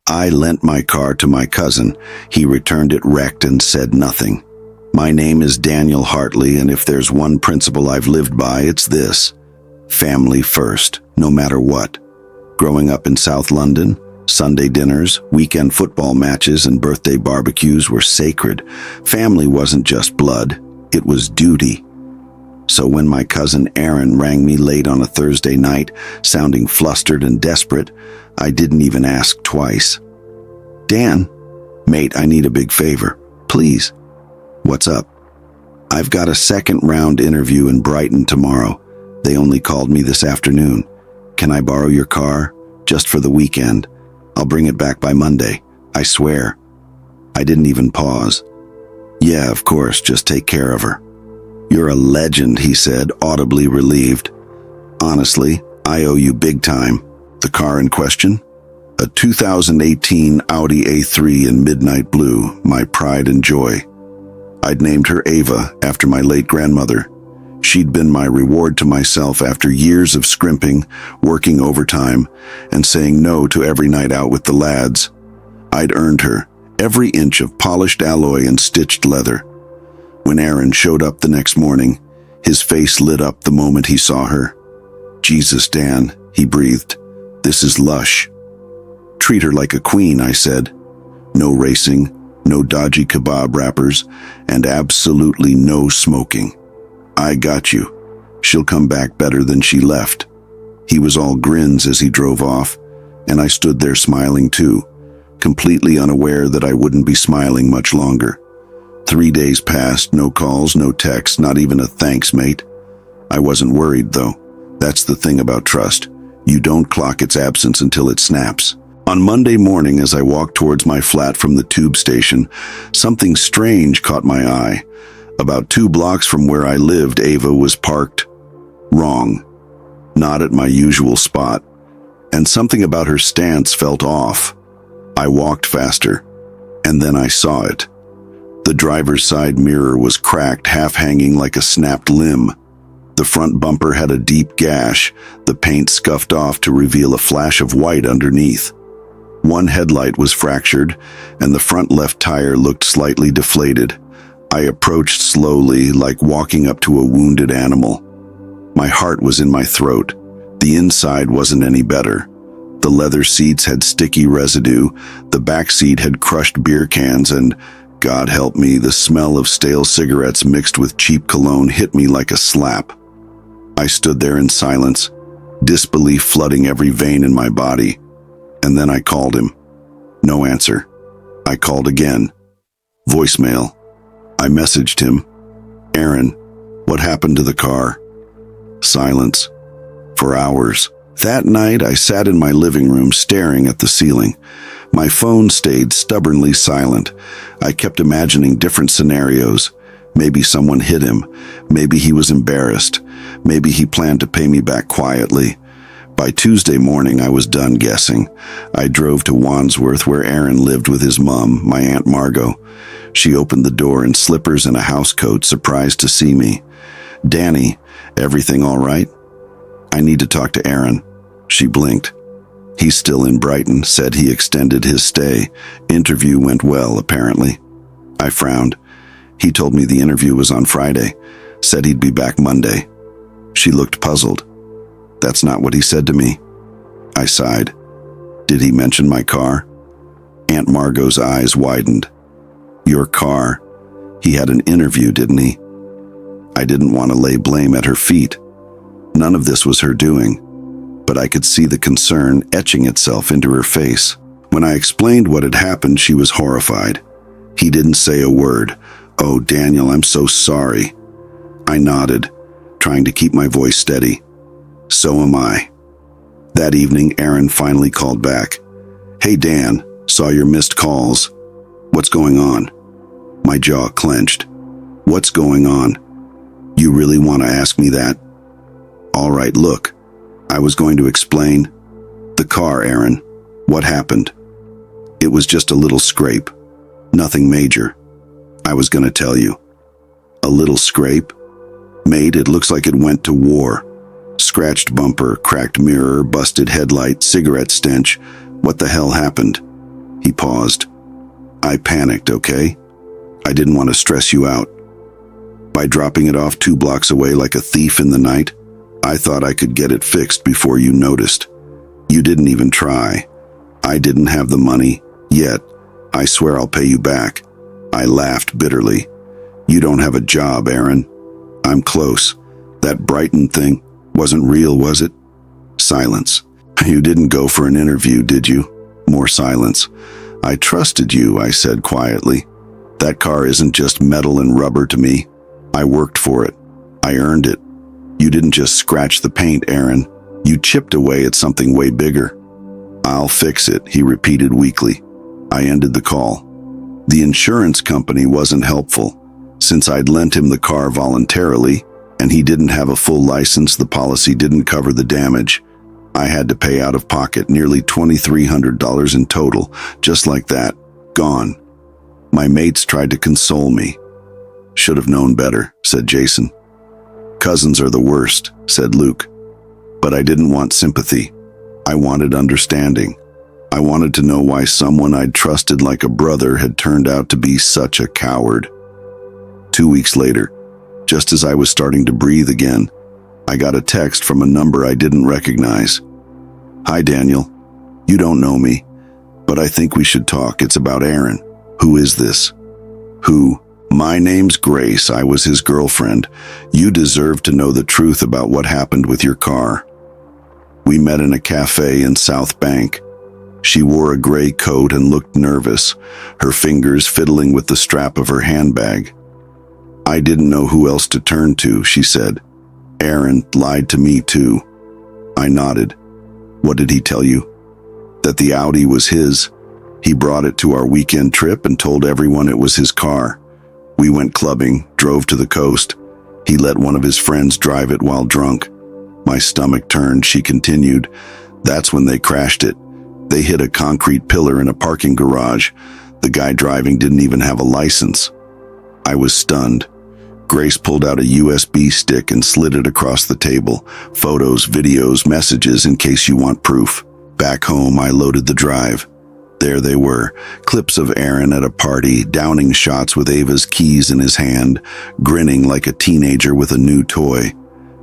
I lent my car to my cousin. He returned it wrecked and said nothing. My name is Daniel Hartley, and if there's one principle I've lived by, it's this: family first, no matter what. Growing up in South London, Sunday dinners, weekend football matches, and birthday barbecues were sacred. Family wasn't just blood, it was duty. So when my cousin Aaron rang me late on a Thursday night, sounding flustered and desperate, I didn't even ask twice. "Dan, mate, I need a big favor. Please." "What's up?" "I've got a second-round interview in Brighton tomorrow. They only called me this afternoon. Can I borrow your car? Just for the weekend. I'll bring it back by Monday. I swear." I didn't even pause. "Yeah, of course, just take care of her." "You're a legend," he said, audibly relieved. "Honestly, I owe you big time." The car in question? A 2018 Audi A3 in midnight blue, my pride and joy. I'd named her Ava after my late grandmother. She'd been my reward to myself after years of scrimping, working overtime, and saying no to every night out with the lads. I'd earned her, every inch of polished alloy and stitched leather. When Aaron showed up the next morning, his face lit up the moment he saw her. "Jesus, Dan," he breathed. "This is lush." "Treat her like a queen," I said. "No racing, no dodgy kebab wrappers, and absolutely no smoking. I got you. She'll come back better than she left." He was all grins as he drove off, and I stood there smiling too, completely unaware that I wouldn't be smiling much longer. 3 days passed, no calls, no texts, not even a "thanks, mate." I wasn't worried, though. That's the thing about trust. You don't clock its absence until it snaps. On Monday morning, as I walked towards my flat from the tube station, something strange caught my eye. About 2 blocks from where I lived, Ava was parked wrong, not at my usual spot, and something about her stance felt off. I walked faster, and then I saw it. The driver's side mirror was cracked, half hanging like a snapped limb. The front bumper had a deep gash, the paint scuffed off to reveal a flash of white underneath. One headlight was fractured, and the front left tire looked slightly deflated. I approached slowly, like walking up to a wounded animal. My heart was in my throat. The inside wasn't any better. The leather seats had sticky residue, the back seat had crushed beer cans, and, God help me, the smell of stale cigarettes mixed with cheap cologne hit me like a slap. I stood there in silence, disbelief flooding every vein in my body. And then I called him. No answer. I called again. Voicemail. I messaged him. "Aaron, what happened to the car?" Silence. For hours. That night, I sat in my living room staring at the ceiling. My phone stayed stubbornly silent. I kept imagining different scenarios. Maybe someone hit him. Maybe he was embarrassed. Maybe he planned to pay me back quietly. By Tuesday morning, I was done guessing. I drove to Wandsworth, where Aaron lived with his mom, my Aunt Margot. She opened the door in slippers and a housecoat, surprised to see me. "Danny, everything all right?" "I need to talk to Aaron." She blinked. "He's still in Brighton," said he extended his stay. Interview went well, apparently. I frowned. He told me the interview was on Friday, said he'd be back Monday. She looked puzzled. "That's not what he said to me." I sighed. "Did he mention my car?" Aunt Margot's eyes widened. "Your car? He had an interview, didn't he?" I didn't want to lay blame at her feet. None of this was her doing, but I could see the concern etching itself into her face. When I explained what had happened, she was horrified. He didn't say a word. "Oh, Daniel, I'm so sorry." I nodded, trying to keep my voice steady. "So am I." That evening, Aaron finally called back. "Hey, Dan, saw your missed calls. What's going on?" My jaw clenched. "What's going on? You really want to ask me that?" "All right, look. I was going to explain. The car, Aaron. What happened?" "It was just a little scrape. Nothing major. I was going to tell you." "A little scrape? Mate, it looks like it went to war. Scratched bumper, cracked mirror, busted headlight, cigarette stench. What the hell happened?" He paused. I panicked, okay? I didn't want to stress you out. By dropping it off 2 blocks away like a thief in the night, I thought I could get it fixed before you noticed. You didn't even try. I didn't have the money, yet. I swear I'll pay you back. I laughed bitterly. You don't have a job, Aaron. I'm close. That Brighton thing wasn't real, was it? Silence. You didn't go for an interview, did you? More silence. I trusted you, I said quietly. That car isn't just metal and rubber to me. I worked for it. I earned it. You didn't just scratch the paint, Aaron. You chipped away at something way bigger. I'll fix it, he repeated weakly. I ended the call. The insurance company wasn't helpful. Since I'd lent him the car voluntarily, and he didn't have a full license, the policy didn't cover the damage. I had to pay out of pocket nearly $2,300 in total, just like that. Gone. My mates tried to console me. Should have known better, said Jason. Cousins are the worst, said Luke. But I didn't want sympathy. I wanted understanding. I wanted to know why someone I'd trusted like a brother had turned out to be such a coward. 2 weeks later, just as I was starting to breathe again, I got a text from a number I didn't recognize. Hi, Daniel. You don't know me, but I think we should talk. It's about Aaron. Who is this? Who? My name's Grace. I was his girlfriend. You deserve to know the truth about what happened with your car. We met in a cafe in South Bank. She wore a gray coat and looked nervous, her fingers fiddling with the strap of her handbag. I didn't know who else to turn to, she said. Aaron lied to me too. I nodded. What did he tell you? That the Audi was his. He brought it to our weekend trip and told everyone it was his car. We went clubbing, drove to the coast. He let one of his friends drive it while drunk. My stomach turned, she continued. That's when they crashed it. They hit a concrete pillar in a parking garage. The guy driving didn't even have a license. I was stunned. Grace pulled out a USB stick and slid it across the table. Photos, videos, messages in case you want proof. Back home, I loaded the drive. There they were, clips of Aaron at a party, downing shots with Ava's keys in his hand, grinning like a teenager with a new toy.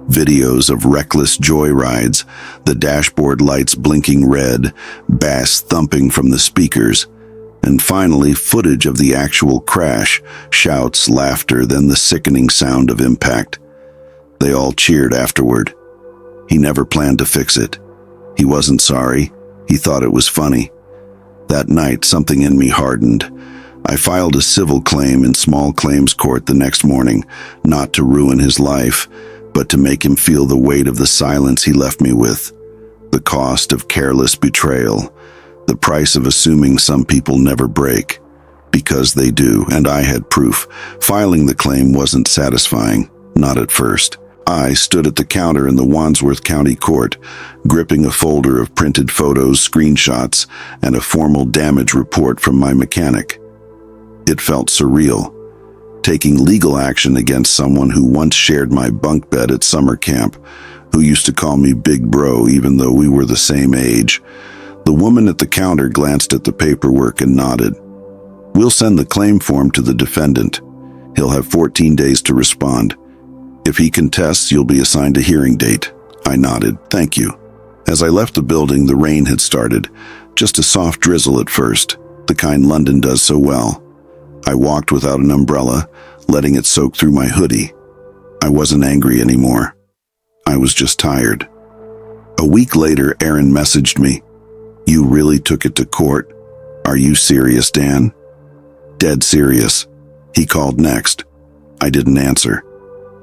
Videos of reckless joyrides, the dashboard lights blinking red, bass thumping from the speakers, and finally footage of the actual crash, shouts, laughter, then the sickening sound of impact. They all cheered afterward. He never planned to fix it. He wasn't sorry. He thought it was funny. That night, something in me hardened. I filed a civil claim in small claims court the next morning, not to ruin his life, but to make him feel the weight of the silence he left me with, the cost of careless betrayal, the price of assuming some people never break, because they do, and I had proof. Filing the claim wasn't satisfying, not at first. I stood at the counter in the Wandsworth County Court, gripping a folder of printed photos, screenshots, and a formal damage report from my mechanic. It felt surreal, taking legal action against someone who once shared my bunk bed at summer camp, who used to call me Big Bro even though we were the same age. The woman at the counter glanced at the paperwork and nodded. We'll send the claim form to the defendant. He'll have 14 days to respond. If he contests, you'll be assigned a hearing date. I nodded. Thank you. As I left the building, the rain had started. Just a soft drizzle at first, the kind London does so well. I walked without an umbrella, letting it soak through my hoodie. I wasn't angry anymore. I was just tired. A week later, Aaron messaged me. You really took it to court? Are you serious, Dan? Dead serious. He called next. I didn't answer.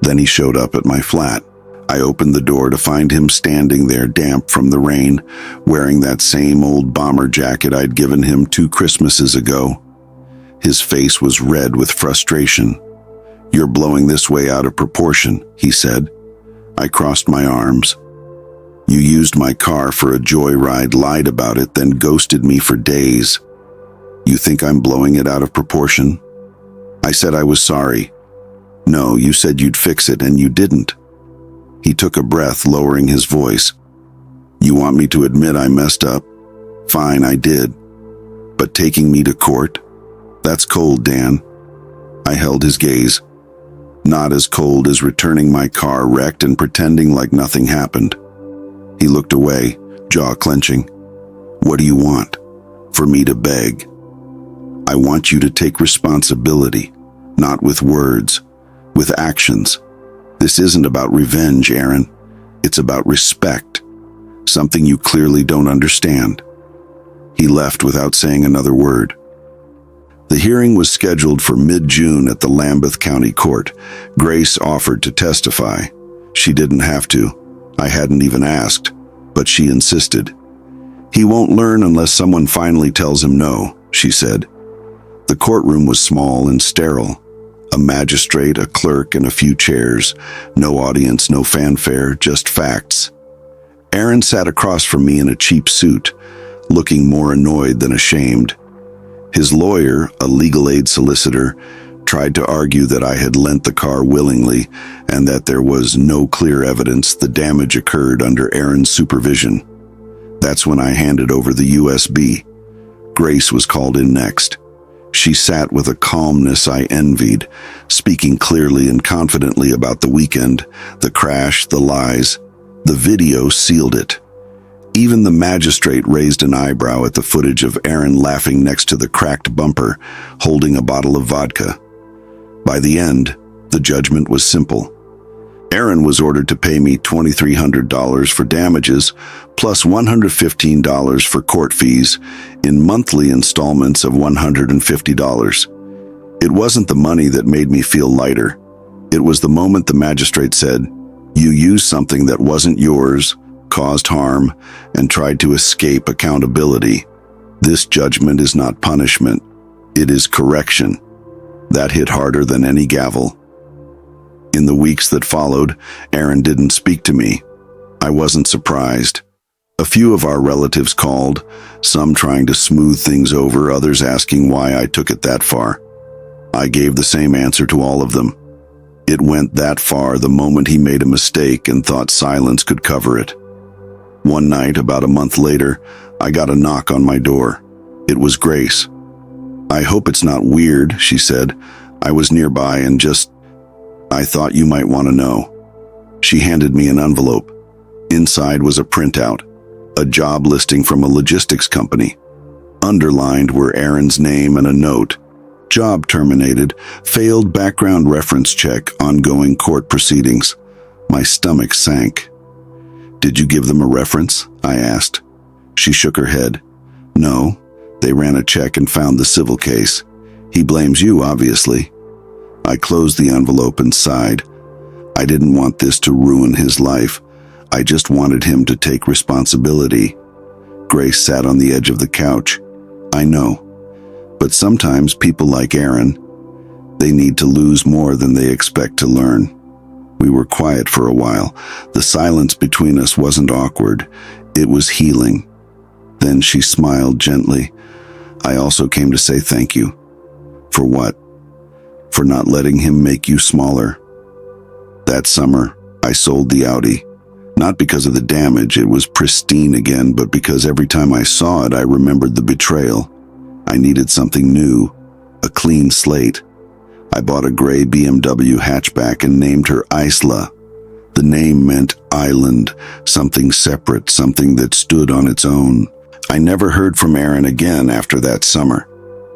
Then he showed up at my flat. I opened the door to find him standing there, damp from the rain, wearing that same old bomber jacket I'd given him 2 Christmases ago. His face was red with frustration. You're blowing this way out of proportion, he said. I crossed my arms. You used my car for a joyride, lied about it, then ghosted me for days. You think I'm blowing it out of proportion? I said I was sorry. No, you said you'd fix it, and you didn't. He took a breath, lowering his voice. You want me to admit I messed up? Fine, I did. But taking me to court? That's cold, Dan. I held his gaze. Not as cold as returning my car wrecked and pretending like nothing happened. He looked away, jaw clenching. What do you want? For me to beg? I want you to take responsibility, not with words, with actions. This isn't about revenge, Aaron. It's about respect, something you clearly don't understand. He left without saying another word. The hearing was scheduled for mid-June at the Lambeth County Court. Grace offered to testify. She didn't have to. I hadn't even asked, but she insisted. He won't learn unless someone finally tells him no, she said. The courtroom was small and sterile. A magistrate, a clerk, and a few chairs. No audience, no fanfare, just facts. Aaron sat across from me in a cheap suit, looking more annoyed than ashamed. His lawyer, a legal aid solicitor, tried to argue that I had lent the car willingly and that there was no clear evidence the damage occurred under Aaron's supervision. That's when I handed over the USB. Grace was called in next. She sat with a calmness I envied, speaking clearly and confidently about the weekend, the crash, the lies. The video sealed it. Even the magistrate raised an eyebrow at the footage of Aaron laughing next to the cracked bumper, holding a bottle of vodka. By the end, the judgment was simple. Aaron was ordered to pay me $2,300 for damages, plus $115 for court fees, in monthly installments of $150. It wasn't the money that made me feel lighter. It was the moment the magistrate said, "You used something that wasn't yours, caused harm, and tried to escape accountability. This judgment is not punishment. It is correction." That hit harder than any gavel. In the weeks that followed, Aaron didn't speak to me. I wasn't surprised. A few of our relatives called, some trying to smooth things over, others asking why I took it that far. I gave the same answer to all of them. It went that far the moment he made a mistake and thought silence could cover it. One night, about a month later, I got a knock on my door. It was Grace. "I hope it's not weird," she said. "I was nearby and I thought you might want to know." She handed me an envelope. Inside was a printout, a job listing from a logistics company. Underlined were Aaron's name and a note. "Job terminated. Failed background reference check. Ongoing court proceedings." My stomach sank. "Did you give them a reference?" I asked. She shook her head. "No. They ran a check and found the civil case. He blames you, obviously." I closed the envelope and sighed. I didn't want this to ruin his life. I just wanted him to take responsibility. Grace sat on the edge of the couch. "I know. But sometimes people like Aaron, they need to lose more than they expect to learn." We were quiet for a while. The silence between us wasn't awkward. It was healing. Then she smiled gently. "I also came to say thank you." "For what?" "For not letting him make you smaller." That summer, I sold the Audi. Not because of the damage, it was pristine again, but because every time I saw it, I remembered the betrayal. I needed something new, a clean slate. I bought a gray BMW hatchback and named her Isla. The name meant island, something separate, something that stood on its own. I never heard from Aaron again after that summer.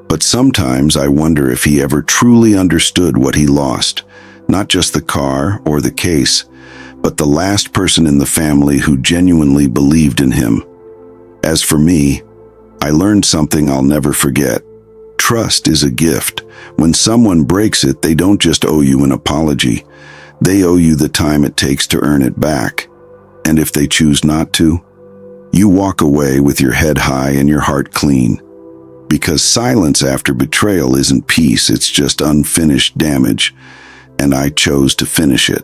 But sometimes I wonder if he ever truly understood what he lost. Not just the car or the case, but the last person in the family who genuinely believed in him. As for me, I learned something I'll never forget. Trust is a gift. When someone breaks it, they don't just owe you an apology. They owe you the time it takes to earn it back. And if they choose not to, you walk away with your head high and your heart clean. Because silence after betrayal isn't peace, it's just unfinished damage. And I chose to finish it.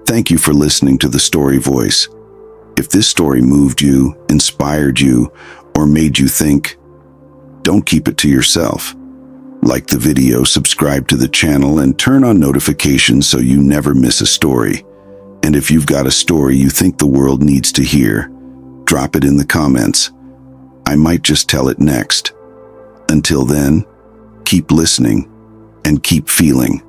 Thank you for listening to The Story Voice. If this story moved you, inspired you, or made you think, don't keep it to yourself. Like the video, subscribe to the channel, and turn on notifications so you never miss a story. And if you've got a story you think the world needs to hear, drop it in the comments. I might just tell it next. Until then, keep listening and keep feeling.